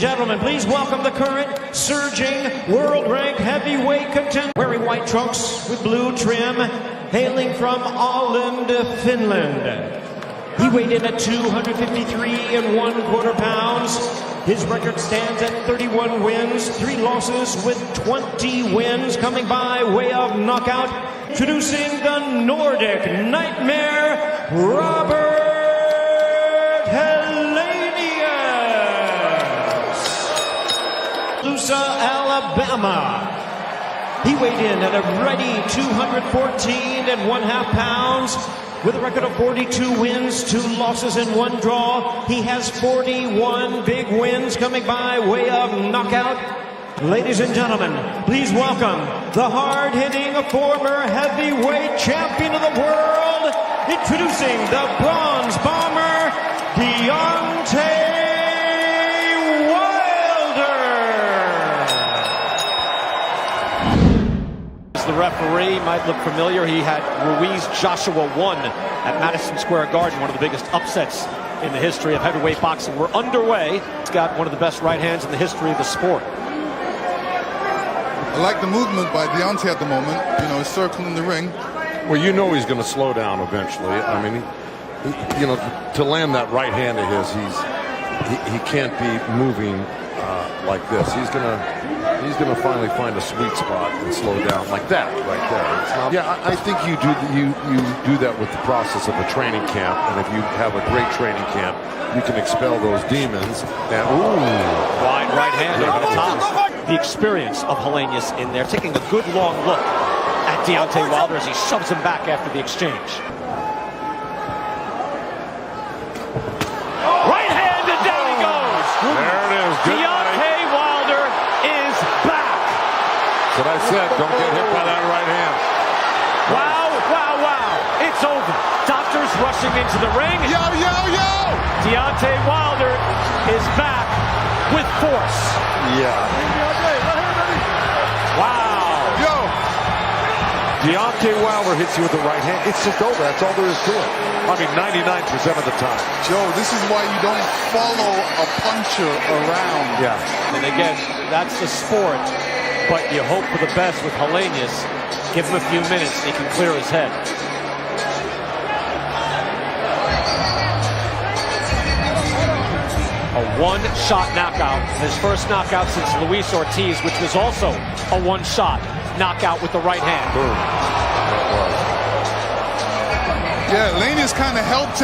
gentlemen, please welcome the current surging world-ranked heavyweight contender, wearing white trunks with blue trim, hailing from Åland, Finland. He weighed in at 253 1/4 pounds. His record stands at 31 wins, 3 losses with 20 wins, coming by way of knockout. Introducing the Nordic Nightmare, Robert Alabama. He weighed in at a ready 214 1/2 pounds with a record of 42 wins, 2 losses and 1 draw. He has 41 big wins coming by way of knockout. Ladies and gentlemen, please welcome the hard-hitting former heavyweight champion of the world, introducing the Bronze Bomber, Deontay The referee might look familiar. He had Ruiz Joshua 1 at Madison Square Garden, one of the biggest upsets in the history of heavyweight boxing. We're underway. He's got one of the best right hands in the history of the sport. I like the movement by Deontay at the moment. You know, he's circling the ring. Well, you know he's going to slow down eventually. I mean, you know, to land that right hand of his, he can't be moving like this. He's gonna finally find a sweet spot and slow down like that right there. It's not, yeah, I think you do that with the process of a training camp, and if you have a great training camp, you can expel those demons. And wide right hand over the top. The experience of Helenius in there, taking a good long look at Deontay Wilder as he shoves him back after the exchange. Right hand, and down he goes. There it is. Good Deontay Wilder is back. That's what I said. Don't get hit by that right hand. Wow, wow, wow. It's over. Doctors rushing into the ring. Yo, yo, yo! Deontay Wilder is back with force. Yeah. Wow. Yo! Deontay Wilder hits you with the right hand. It's just over. That's all there is to it. I mean, 99% of the time. Joe, this is why you don't follow a puncher around. Yeah. And again, that's the sport, but you hope for the best with Helenius. Give him a few minutes, he can clear his head. A one-shot knockout. His first knockout since Luis Ortiz, which was also a one-shot knockout with the right hand. Boom. Yeah, Helenius kind of helped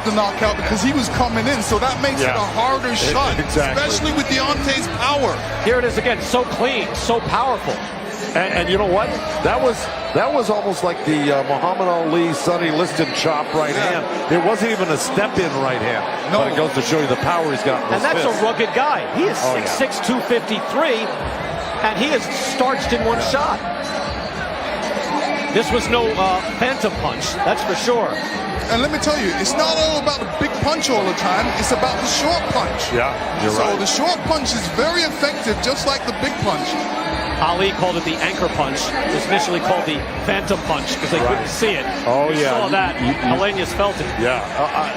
the knockout because he was coming in, so that makes it a harder shot, exactly. Especially with Deontay's power. Here it is again, so clean, so powerful. And you know what? That was almost like the Muhammad Ali, Sonny Liston chop right hand. It wasn't even a step-in right hand. No. But it goes to show you the power he's got in his And that's fist. a rugged guy. He is 6'6", 253, and he is starched in one shot. This was no phantom punch, that's for sure. And let me tell you, it's not all about the big punch all the time. It's about the short punch. Yeah, you're right. So the short punch is very effective, just like the big punch. Ali called it the anchor punch. It was initially called the phantom punch because they couldn't see it. Oh, we saw that. Helenius felt it. Yeah,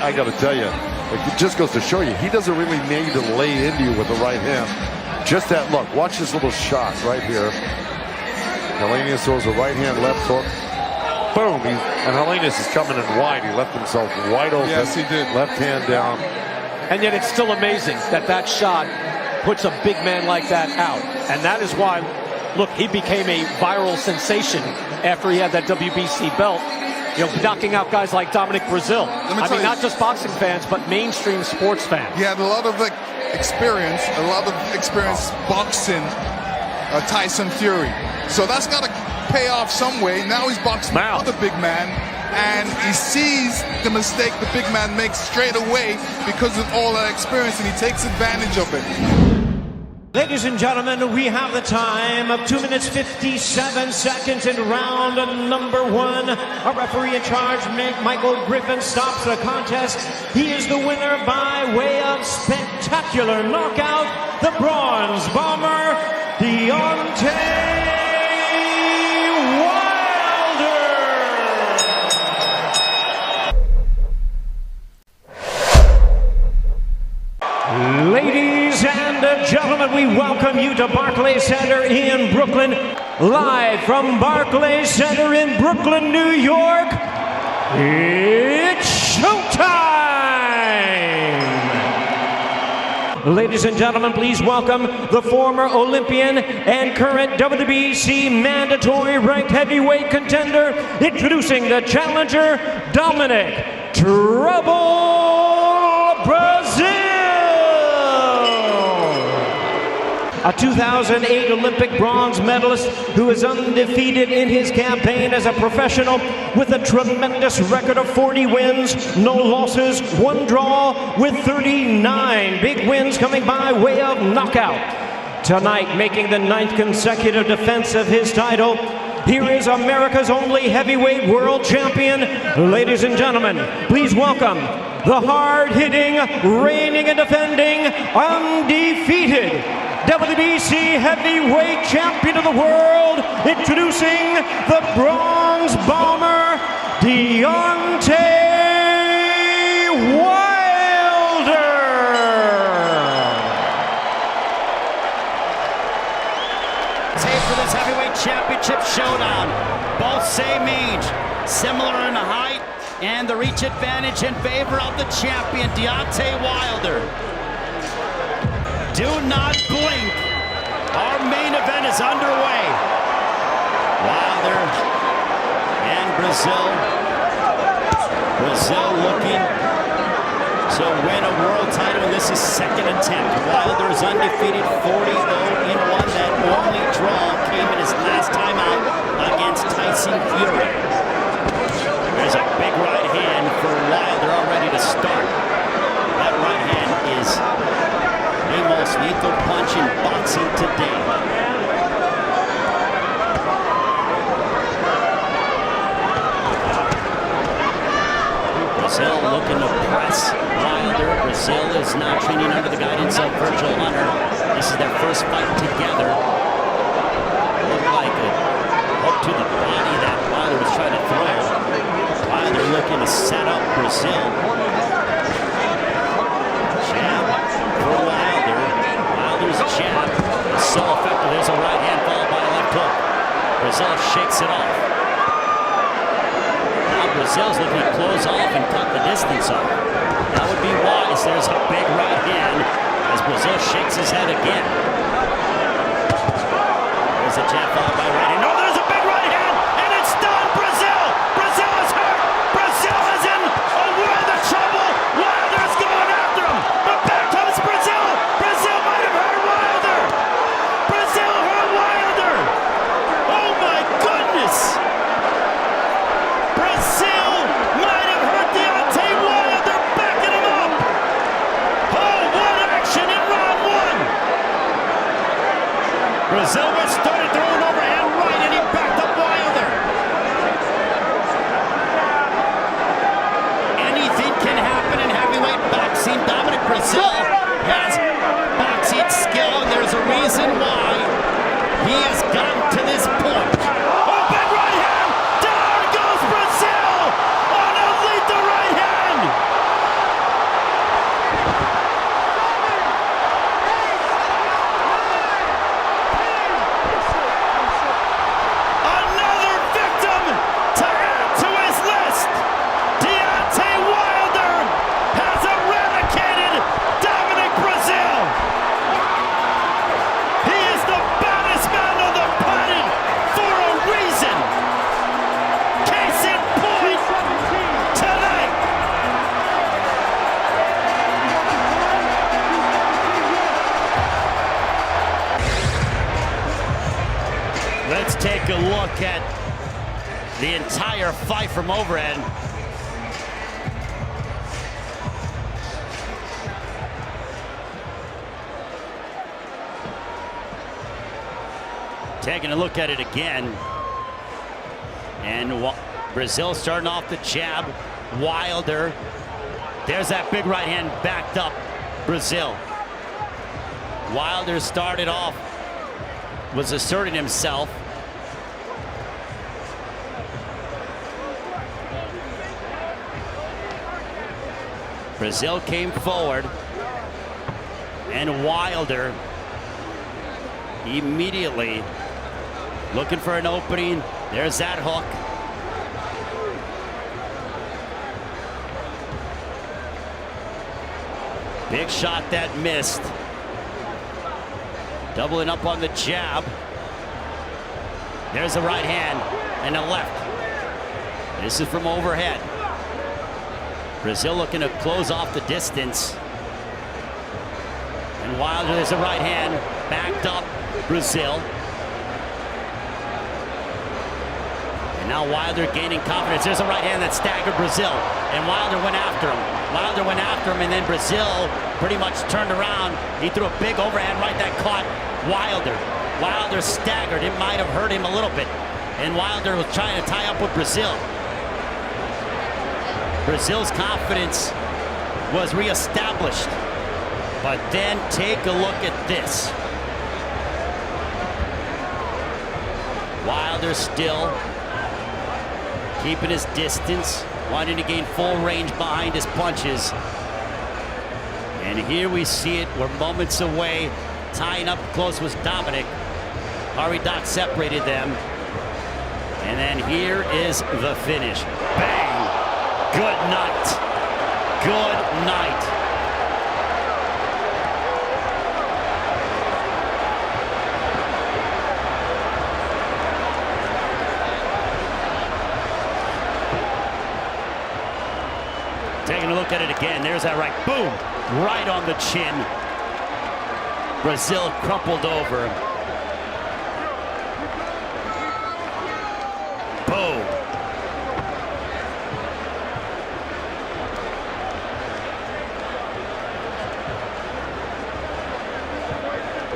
I got to tell you, it just goes to show you, he doesn't really need to lay into you with the right hand. Just that look. Watch this little shot right here. Helenius throws a right hand, left hook. Boom. And Helenius is coming in wide. He left himself wide open. Yes, he did. Left hand down. And yet it's still amazing that that shot puts a big man like that out. And that is why, look, he became a viral sensation after he had that WBC belt. You know, knocking out guys like Dominic Brazil. I mean, not just boxing fans, but mainstream sports fans. He had a lot of experience boxing Tyson Fury. So that's got to pay off some way. Now he's boxing another big man, and he sees the mistake the big man makes straight away because of all that experience, and he takes advantage of it. Ladies and gentlemen, we have the time of 2 minutes 57 seconds in round number 1. Our referee in charge, Michael Griffin, stops the contest. He is the winner by way of spectacular knockout, the Bronze Bomber, Deontay Wilder. Ladies and you to Barclays Center in Brooklyn. Live from Barclays Center in Brooklyn, New York, it's showtime! Ladies and gentlemen, please welcome the former Olympian and current WBC mandatory ranked heavyweight contender, introducing the challenger, Dominic Trouble Brazil! A 2008 Olympic bronze medalist who is undefeated in his campaign as a professional with a tremendous record of 40 wins, no losses, 1 draw, with 39 big wins coming by way of knockout. Tonight, making the 9th consecutive defense of his title, here is America's only heavyweight world champion. Ladies and gentlemen, please welcome the hard-hitting, reigning and defending, undefeated WBC heavyweight champion of the world, introducing the bronze bomber, Deontay Wilder. Tape for this heavyweight championship showdown. Both same age, similar in height, and the reach advantage in favor of the champion, Deontay Wilder. Do not blink. Our main event is underway. Wilder and Brazil. Brazil looking to win a world title, and this is second attempt. Wilder is undefeated, 40-0-1. That only draw came in his last time out against Tyson Fury. There's a big right hand for Wilder already to start. That right hand is the most lethal punch in boxing today. Brazil looking to press Wilder. Brazil is now training under the guidance of Virgil Hunter. This is their first fight together. Looked like a hook to the body that Wilder was trying to throw. Wilder looking to set up Brazil. Jab for Wilder. Wilder's jab is so effective. There's a right hand followed by a left hook. Brazil shakes it off. Now Brazil's looking to close off and cut the distance off. That would be wise. There's a big right hand as Brazil shakes his head again. There's a jab followed by right hand. No, there's a big right hand, and it's done. Brazil! Brazil is hurt! Brazil is in a world of trouble! Wilder's going after him! But back comes Brazil! Brazil might have hurt Wilder! Brazil hurt Wilder! Oh my goodness! Brazil might have hurt Deontay Wilder, backing him up! Oh, what action in round 1! Brazil was started throwing overhand right, and he backed up Wilder. Anything can happen in heavyweight boxing. Dominic Brazil has boxing skill, and there's a reason why he has gotten to this point. Oh, big right hand! Down goes Brazil on a lethal right hand! Another victim to add to his list. Deontay Wilder has eradicated Dominic Brazil. He is the baddest man on the planet for a reason. Case in point tonight. Let's take a look at the entire fight from overhead. Taking a look at it again. And Brazil starting off the jab. Wilder. There's that big right hand backed up Brazil. Wilder started off, was asserting himself. Brazil came forward, and Wilder immediately looking for an opening. There's that hook. Big shot that missed. Doubling up on the jab. There's the right hand and the left. This is from overhead. Brazil looking to close off the distance. And Wilder, there's a right hand. Backed up Brazil. And now Wilder gaining confidence. There's a right hand that staggered Brazil. And Wilder went after him. Wilder went after him, and then Brazil pretty much turned around. He threw a big overhand right that caught Wilder. Wilder staggered. It might have hurt him a little bit. And Wilder was trying to tie up with Brazil. Brazil's confidence was reestablished. But then take a look at this. Wilder still keeping his distance, wanting to gain full range behind his punches. And here we see it. We're moments away. Tying up close was Dominic. Harvey Dock separated them. And then here is the finish. Bang! Good night. Good night. Taking a look at it again. There's that right. Boom! Right on the chin. Brazil crumpled over. Boom.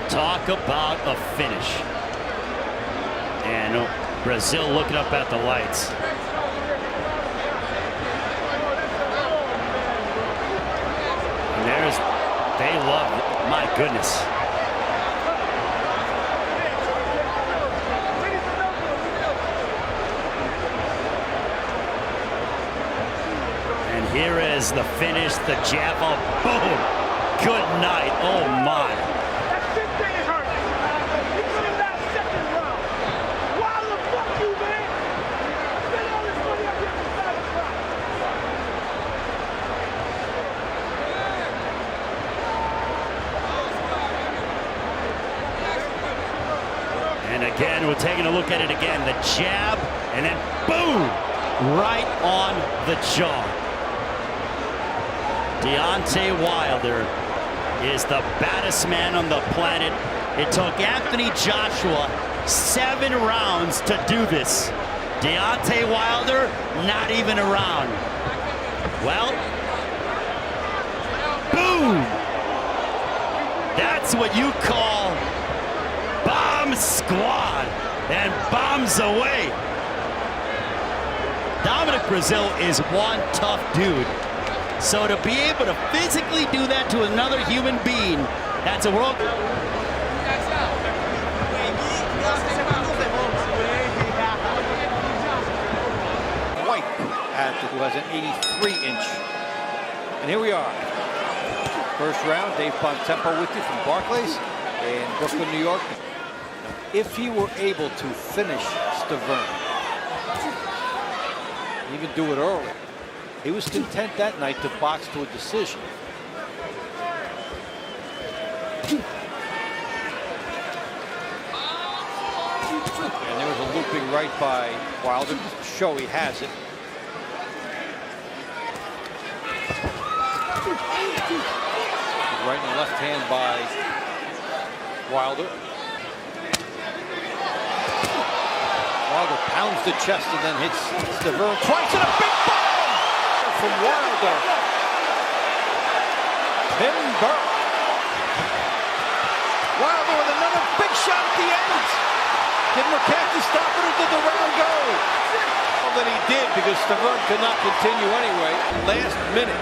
Talk about a finish. And Brazil looking up at the lights. And they love it. My goodness. And here is the finish, the jab. Oh, boom. Good night. Oh, my. And again, we're taking a look at it again. The jab, and then boom, right on the jaw. Deontay Wilder is the baddest man on the planet. It took Anthony Joshua 7 rounds to do this. Deontay Wilder, not even a round. Well, boom! That's what you call bomb squad, and bombs away. Dominic Brazil is one tough dude. So to be able to physically do that to another human being, that's a world. White who has an 83-inch. And here we are. First round, Dave Bontempo with you from Barclays in Brooklyn, New York. If he were able to finish Stavern, even do it early, he was content that night to box to a decision. And there was a looping right by Wilder to show he has it. Right in the left hand by Wilder. Wilder pounds the chest and then hits Stavern twice, and a big bomb from Wilder. Timber. Wilder with another big shot at the end. Did McCarthy stop it, or did the round go? Well, that he did, because Stavern could not continue anyway. Last minute.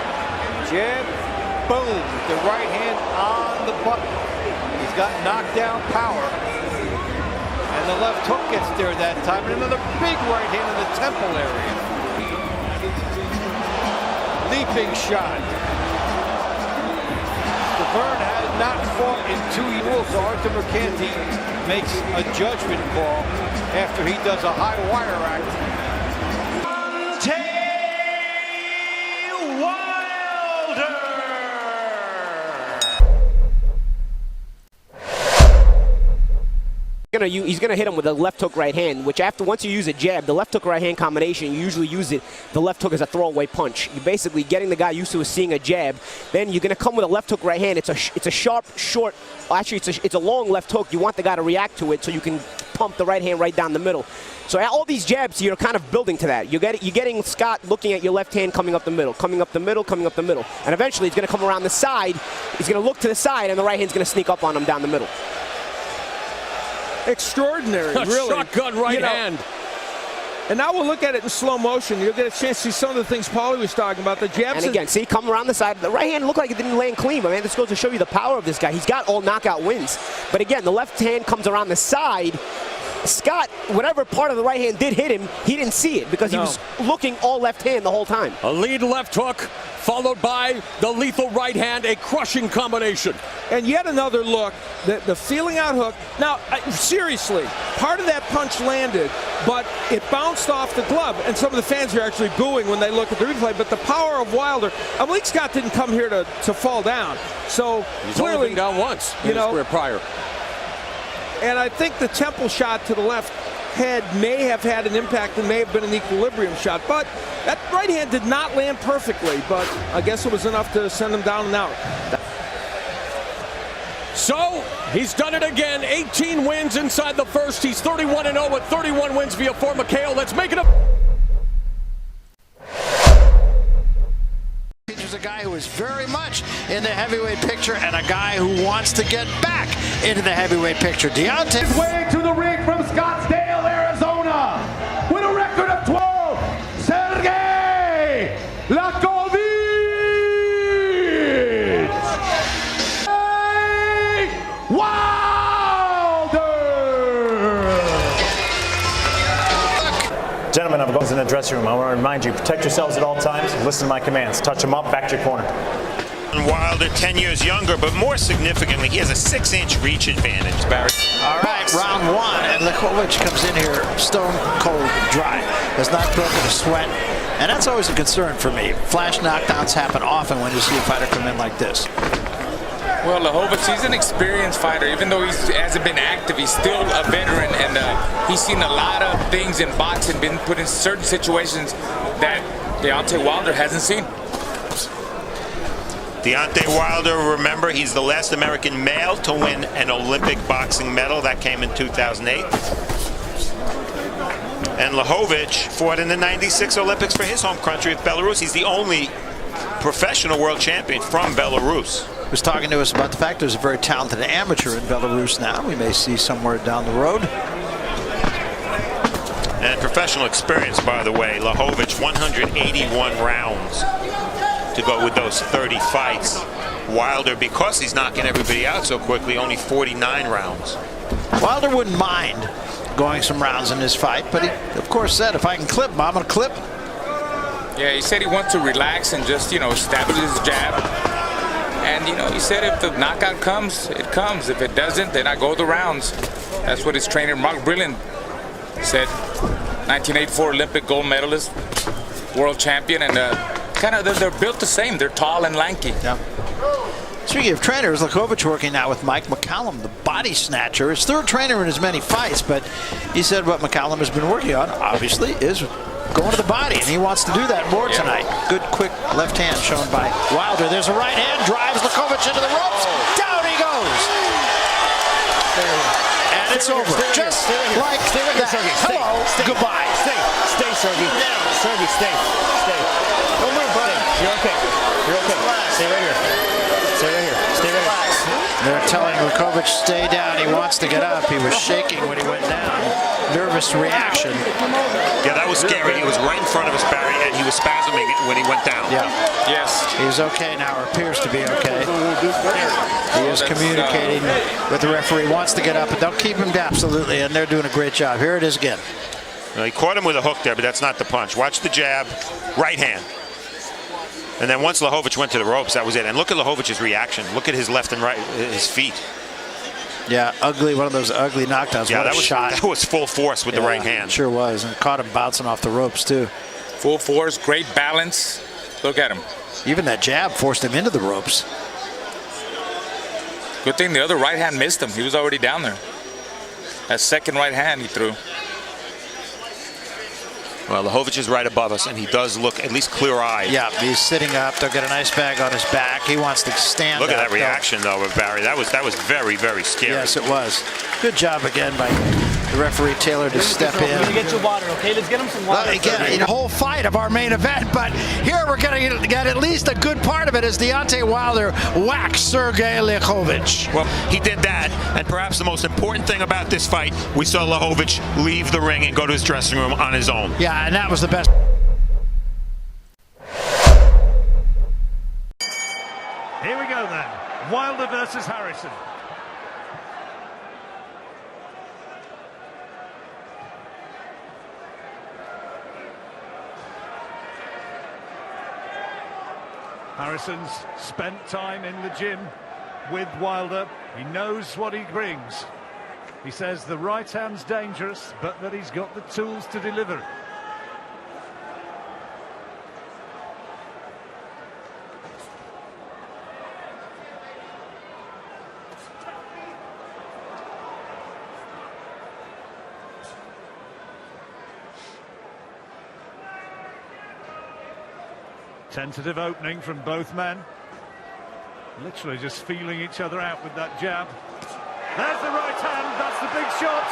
Jab. Boom. The right hand on the button. He's got knockdown power. And the left hook gets there that time. And another big right hand in the temple area. Leaping shot. Stavern had not fought in 2 years. Arthur Mercanti makes a judgment call after he does a high wire act. Deontay Wilder. He's gonna hit him with a left hook right hand, which once you use a jab, the left hook right hand combination, you usually use the left hook as a throwaway punch. You're basically getting the guy used to seeing a jab. Then you're gonna come with a left hook right hand. It's a sharp, short. Actually, it's a long left hook. You want the guy to react to it so you can pump the right hand right down the middle. So all these jabs, you're kind of building to that. You're getting Scott looking at your left hand coming up the middle, coming up the middle, coming up the middle, and eventually he's gonna come around the side. He's gonna look to the side, and the right hand's gonna sneak up on him down the middle. Extraordinary, really. Shotgun right hand. And now we'll look at it in slow motion. You'll get a chance to see some of the things Paulie was talking about. The jabs. And again, see, come around the side. The right hand looked like it didn't land clean, but man, this goes to show you the power of this guy. He's got all knockout wins. But again, the left hand comes around the side. Scott, whatever part of the right hand did hit him, he didn't see it because he was looking all left hand the whole time. A lead left hook, followed by the lethal right hand, a crushing combination. And yet another look, the feeling out hook. Now, seriously, part of that punch landed, but it bounced off the glove. And some of the fans are actually booing when they look at the replay. But the power of Wilder, Malik Scott didn't come here to fall down. So he's clearly, only been down once in his career prior. And I think the temple shot to the left head may have had an impact and may have been an equilibrium shot. But that right hand did not land perfectly, but I guess it was enough to send him down and out. So, he's done it again. 18 wins inside the first. He's 31-0 with 31 wins via Fort McHale. Let's make it a... Features a guy who is very much in the heavyweight picture and a guy who wants to get back into the heavyweight picture. Deontay. His way to the ring from Scottsdale, Arizona, with a record of 12, Sergey Lakovic. Wilder. Gentlemen, I'm going in the dressing room. I want to remind you, protect yourselves at all times. Listen to my commands. Touch them up, back to your corner. Wilder, 10 years younger, but more significantly, he has a 6-inch reach advantage, Barry. All right, round one, and Lakovic comes in here stone cold dry. Has not broken a sweat, and that's always a concern for me. Flash knockdowns happen often when you see a fighter come in like this. Well, Lakovic, he's an experienced fighter. Even though he hasn't been active, he's still a veteran, and he's seen a lot of things in boxing, been put in certain situations that Deontay Wilder hasn't seen. Deontay Wilder, remember, he's the last American male to win an Olympic boxing medal. That came in 2008. And Lakovic fought in the '96 Olympics for his home country of Belarus. He's the only professional world champion from Belarus. He was talking to us about the fact there's a very talented amateur in Belarus now. We may see somewhere down the road. And professional experience, by the way. Lakovic, 181 rounds to go with those 30 fights. Wilder, because he's knocking everybody out so quickly, only 49 rounds. Wilder wouldn't mind going some rounds in this fight, but he, of course, said, if I can clip him, I'm going to clip him. Yeah, he said he wants to relax and just, establish his jab. And, he said if the knockout comes, it comes. If it doesn't, then I go the rounds. That's what his trainer, Mark Brilliant, said. 1984 Olympic gold medalist, world champion, and they're built the same. They're tall and lanky. Yeah. Speaking of trainers, Lakovic working out with Mike McCallum, the body snatcher. His third trainer in as many fights, but he said what McCallum has been working on, obviously, is going to the body, and he wants to do that more tonight. Good, quick left hand shown by Wilder. There's a right hand, drives Lakovic into the ropes. Down he goes. And it's over. Just like that. Hello, goodbye. Stay, Sergey. Sergey, stay. Don't move, buddy. You're okay. Stay right here. Stay right here. They're telling Lakovic stay down. He wants to get up. He was shaking when he went down. Nervous reaction. Yeah, that was scary. He was right in front of us, Barry, and he was spasming when he went down. Yeah. Yes. He's okay now, or appears to be okay. He is communicating with the referee. Wants to get up, but don't keep him down. Absolutely, and they're doing a great job. Here it is again. Well, he caught him with a hook there, but that's not the punch. Watch the jab, right hand. And then once Lakovic went to the ropes, that was it. And look at Lakovic's reaction. Look at his left and right, his feet. Yeah, ugly, one of those ugly knockdowns. Yeah, what that a was shot. That was full force with the right hand. Sure was, and caught him bouncing off the ropes too. Full force, great balance. Look at him. Even that jab forced him into the ropes. Good thing the other right hand missed him. He was already down there. That second right hand he threw. Well, Lehowicz is right above us, and he does look at least clear-eyed. Yeah, he's sitting up. They'll get a nice bag on his back. He wants to stand up. Look at that reaction, though, of Barry. That was very, very scary. Yes, it was. Good job again by the referee Taylor to step in. Let me get you water, okay? Let's get him some water. Again, the whole fight of our main event, but here we're going to get at least a good part of it as Deontay Wilder whacks Sergey Lehowicz. Well, he did that, and perhaps the most important thing about this fight, we saw Lehowicz leave the ring and go to his dressing room on his own. Yeah, and that was the best. Here we go then. Wilder versus Harrison. Harrison's spent time in the gym with Wilder. He knows what he brings. He says the right hand's dangerous, but that he's got the tools to deliver. Tentative opening from both men. Literally just feeling each other out with that jab. There's the right hand, that's the big shot.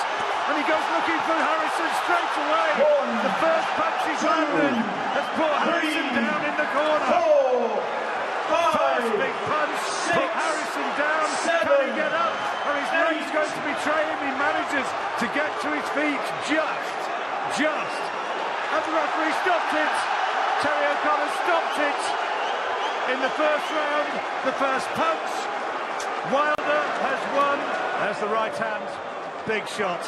And he goes looking for Harrison straight away. The first punch he's landed has put Harrison down in the corner. First big punch put Harrison down. Can he get up? Or his leg's going to betray him. He manages to get to his feet just. And the referee stopped it. Terry O'Connor stopped it in the first round, the first punch. Wilder has won. There's the right hand, big shot.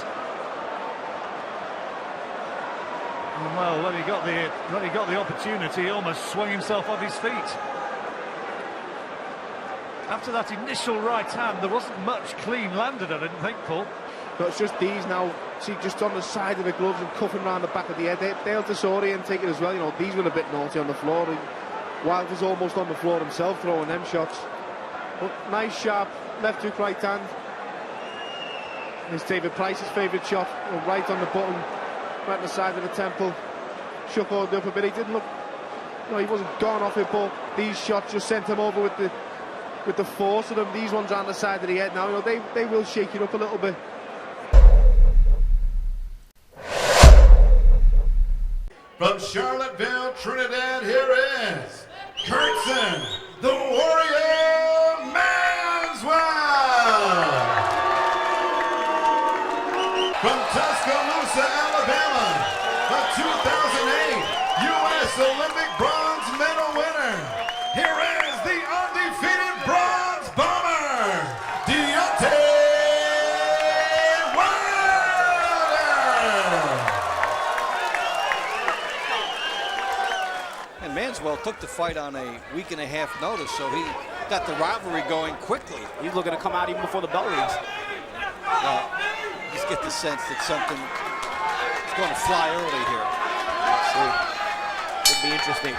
And well, when he got the opportunity, he almost swung himself off his feet. After that initial right hand, there wasn't much clean landed, I didn't think, Paul. But it's just these now, see, just on the side of the gloves and cuffing around the back of the head. They'll disorient take it as well. You know, these were a bit naughty on the floor. And Wilder's almost on the floor himself throwing them shots. But nice, sharp left hook, right hand. It's David Price's favourite shot, you know, right on the button, right on the side of the temple. Shook all up a bit. He didn't look, you know, he wasn't gone off it, but these shots just sent him over with the force of them. These ones are on the side of the head now. You know, they will shake you up a little bit. From Charlottesville, Trinidad, here is Kurtzson, the Warrior Manswell. From Tuscaloosa, Alabama, the 2008 U.S. Olympic bronze medal winner. Here is the undefeated bronze bomber, Deontay Manswell took the fight on a week-and-a-half notice, so he got the rivalry going quickly. He's looking to come out even before the bell rings. Just get the sense that something is going to fly early here. Could be interesting.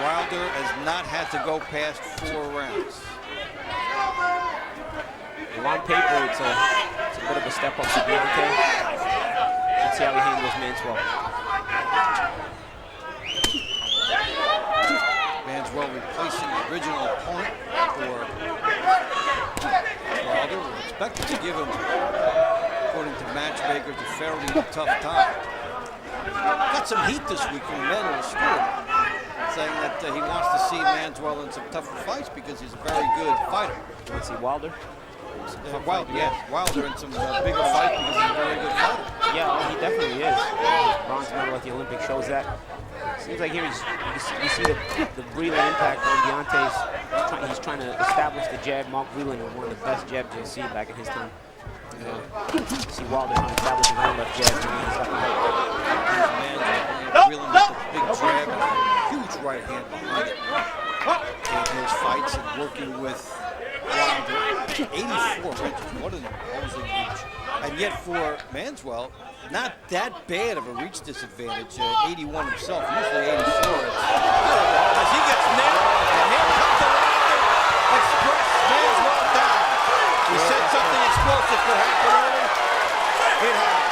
Wilder has not had to go past 4 rounds. Well, on paper, it's a bit of a step up to Deontay. Let's see how he handles Manswell. Manswell replacing the original opponent for Wilder. We're expected to give him, according to matchmakers, a fairly tough time. Got some heat this week from Manuel Stewart, saying that he wants to see Manswell in some tougher fights because he's a very good fighter. Let's see, Wilder? Wilder in some bigger fights because he's a very good fighter. Yeah, well, he definitely is. His bronze medal at the Olympics shows that. Seems like here you see the Breland impact on Deontay's. He's trying to establish the jab. Mark Breland was one of the best jabs you'll see back in his time. See Wilder trying to establish his own left jab. Breland with a big jab and a huge right hand behind it. In those fights and working with Wilder. 84 inches. What an for Manswell, not that bad of a reach disadvantage. 81 himself, usually 84. As he gets nailed, and here comes the Wilder Express. Manswell down. We said something explosive could happen early. It has.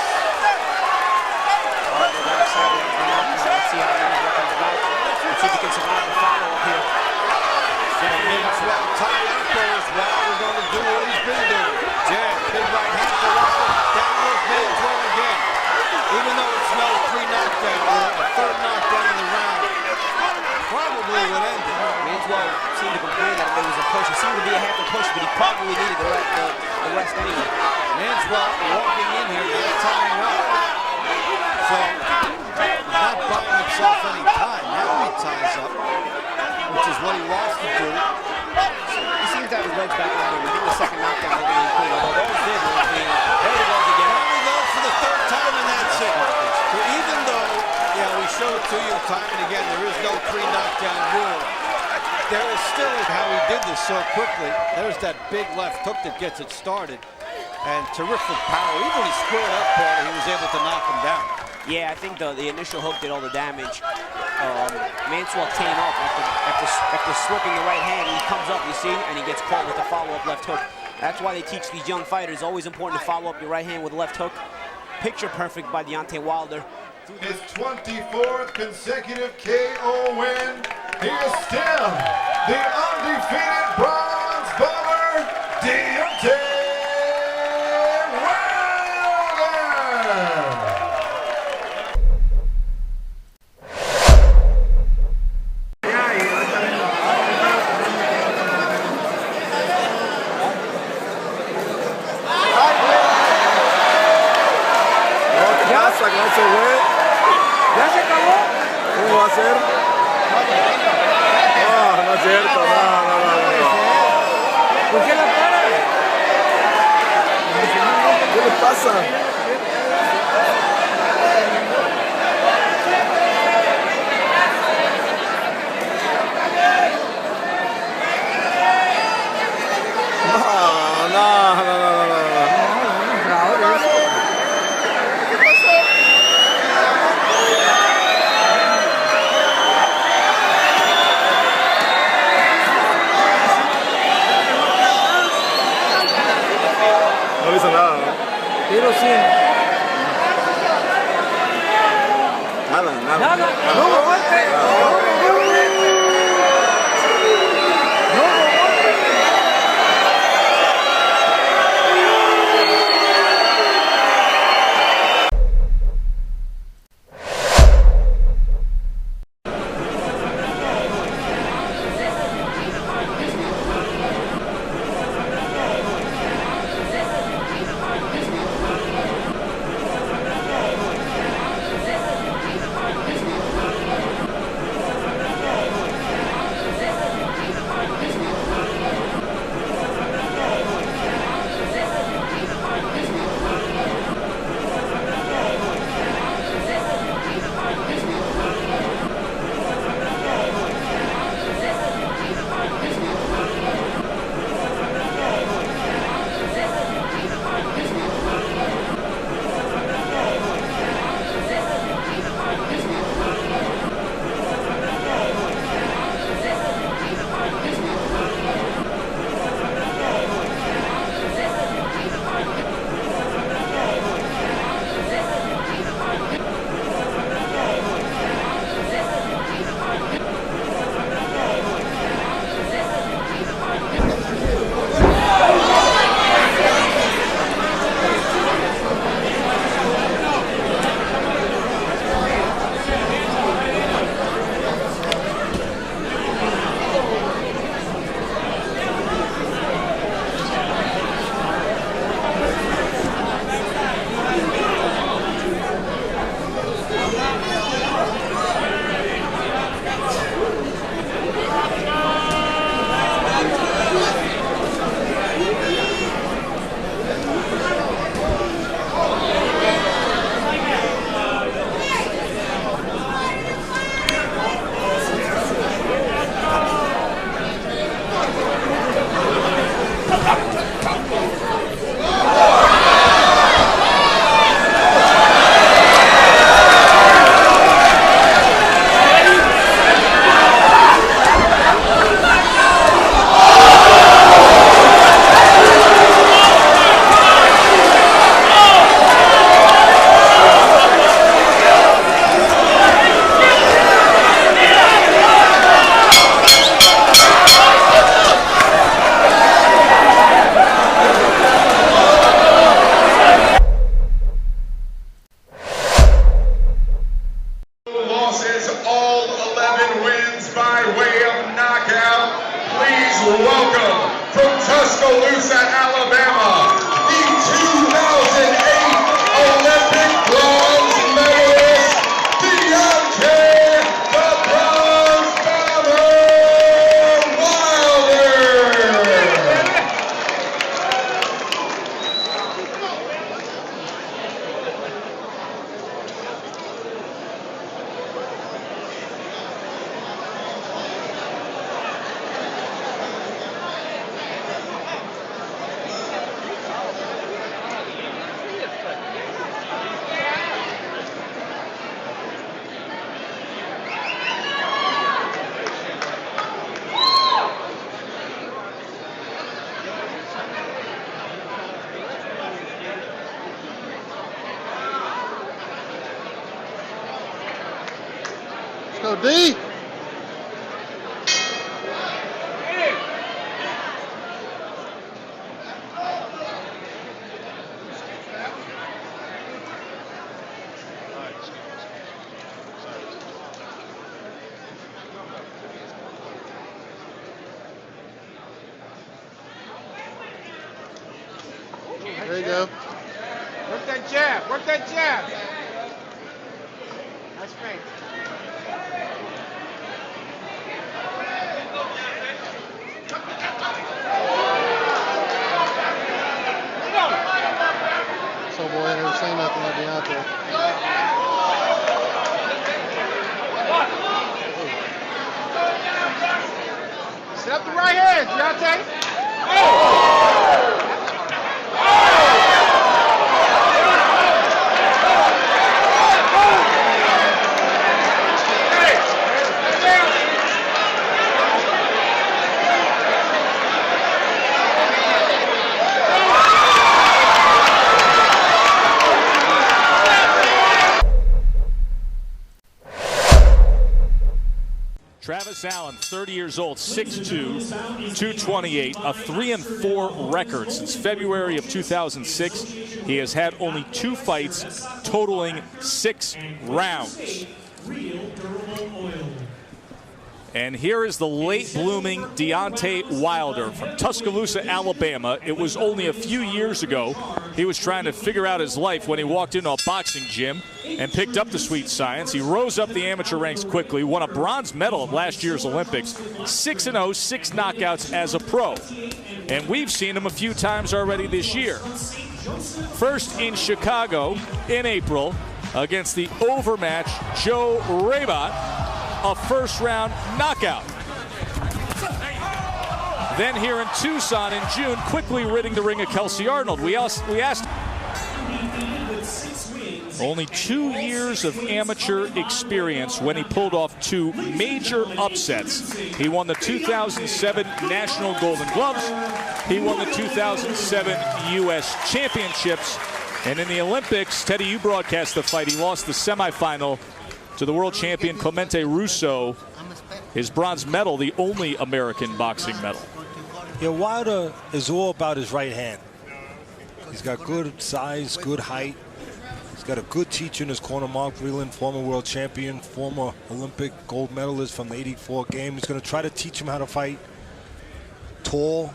Let's see how Manswell comes back. Let's see if he can survive the follow-up here. Manswell tied up, or is Wilder going to do what he's been doing? Jab, big right hand to Wilder. Down goes Manswell again. Even though it's no 3 knockdown, a third knockdown in the round, probably would end it. Manswell seemed to complain that there was a push. It seemed to be a half a push, but he probably needed the rest anyway. Manswell walking in here, not tying up. So, not buying himself any time. Now he ties up, which is what he wants to do. He seems to have his legs back on him. He did the second knockdown. Those did. There he goes again. Now he goes for the third time, and that's it. So even though, we show it to you time and again, there is no 3 knockdown rule, there is still how he did this so quickly. There's that big left hook that gets it started. And terrific power. Even when he squared up, Paul, he was able to knock him down. Yeah, I think the initial hook did all the damage. Manswell came up after slipping the right hand. He comes up, you see, and he gets caught with the follow-up left hook. That's why they teach these young fighters, always important to follow up your right hand with a left hook. Picture perfect by Deontay Wilder. His 24th consecutive KO win. He is still the undefeated bronze bomber, Deontay Wilder. Que no se ve. ¿Ya se acabó? ¿Cómo va a ser? No, no es cierto, no. ¿Por qué la para? ¿Qué le pasa? No hizo nada, ¿no? Tiro sin. Nada. No, Losses, all 11 wins by way of knockout. Please welcome from Tuscaloosa, Alabama, the 2008 Olympic bronze medalist, Deontay "The Bronze Bomber" Wilder. Go D. There you go. Work that jab. Work that jab. That's great. So boy, I never seen nothing like Deontay. Set up the right hand, Deontay. Oh! Travis Allen, 30 years old, 6'2", 228, a 3-4 record since February of 2006. He has had only 2 fights, totaling 6 rounds. And here is the late-blooming Deontay Wilder from Tuscaloosa, Alabama. It was only a few years ago he was trying to figure out his life when he walked into a boxing gym and picked up the sweet science. He rose up the amateur ranks quickly, won a bronze medal at last year's Olympics, 6-0, 6 knockouts as a pro. And we've seen him a few times already this year. First in Chicago in April against the overmatched Joe Rabat, a first-round knockout. Then here in Tucson in June, quickly ridding the ring of Kelsey Arnold. We asked only 2 years of amateur experience when he pulled off 2 major upsets. He won the 2007 National Golden Gloves. He won the 2007 U.S. Championships. And in the Olympics, Teddy, you broadcast the fight. He lost the semifinal to the world champion Clemente Russo. His bronze medal, the only American boxing medal. Yeah, Wilder is all about his right hand. He's got good size, good height. He's got a good teacher in his corner, Mark Breland, former world champion, former Olympic gold medalist from the '84 game. He's going to try to teach him how to fight tall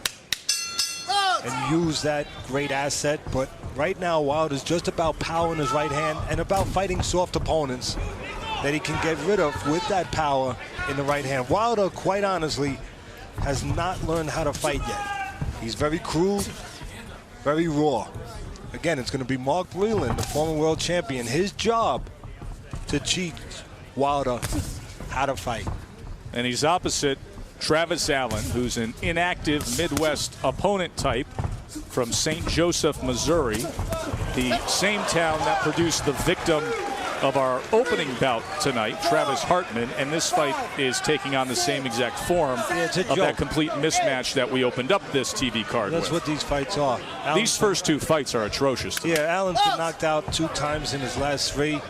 and use that great asset. But right now, Wilder's just about power in his right hand and about fighting soft opponents that he can get rid of with that power in the right hand. Wilder, quite honestly, has not learned how to fight yet. He's very crude, very raw. Again, it's going to be Mark Breland, the former world champion, his job to teach Wilder how to fight. And he's opposite Travis Allen, who's an inactive Midwest opponent type from St. Joseph, Missouri, the same town that produced the victim of our opening bout tonight, Travis Hartman, and this fight is taking on the same exact form of that complete mismatch that we opened up this TV card That's with. what these fights are. These first 2 fights are atrocious tonight. Yeah, Allen's been knocked out 2 times in his last 3,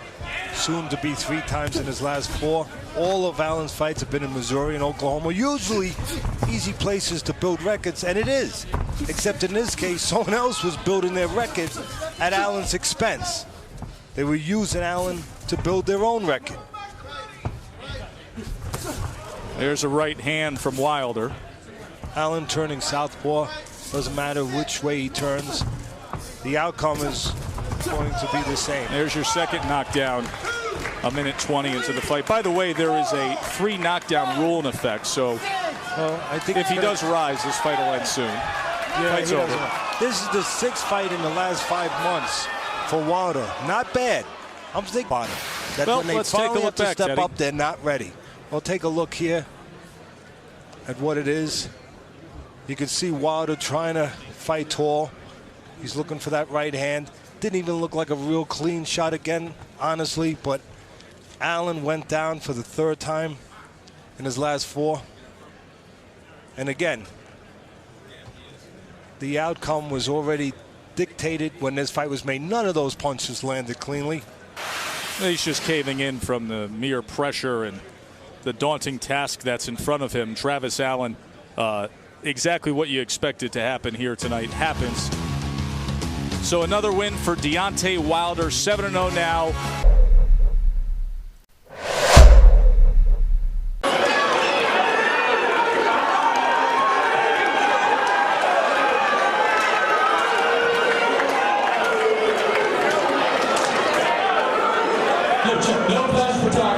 soon to be 3 times in his last 4. All of Allen's fights have been in Missouri and Oklahoma, usually easy places to build records, and it is. Except in this case, someone else was building their record at Allen's expense. They were using Allen to build their own record. There's a right hand from Wilder. Allen turning southpaw. Doesn't matter which way he turns. The outcome is going to be the same. There's your second knockdown. A minute 20 into the fight. By the way, there is a 3 knockdown rule in effect. So I think if he does rise, this fight will end soon. Yeah, Fight's over. This is the 6th fight in the last 5 months for Wilder. Not bad. I'm thinking about it. That Well, when they let's take a finally look have to back, step Teddy. up, they're not ready. We'll take a look here at what it is. You can see Wilder trying to fight tall. He's looking for that right hand. Didn't even look like a real clean shot again, honestly, but Allen went down for the 3rd time in his last 4. And again, the outcome was already dictated when this fight was made. None of those punches landed cleanly. He's just caving in from the mere pressure and the daunting task that's in front of him. Travis Allen, exactly what you expected to happen here tonight happens. So another win for Deontay Wilder, 7-0 now. No flash photography.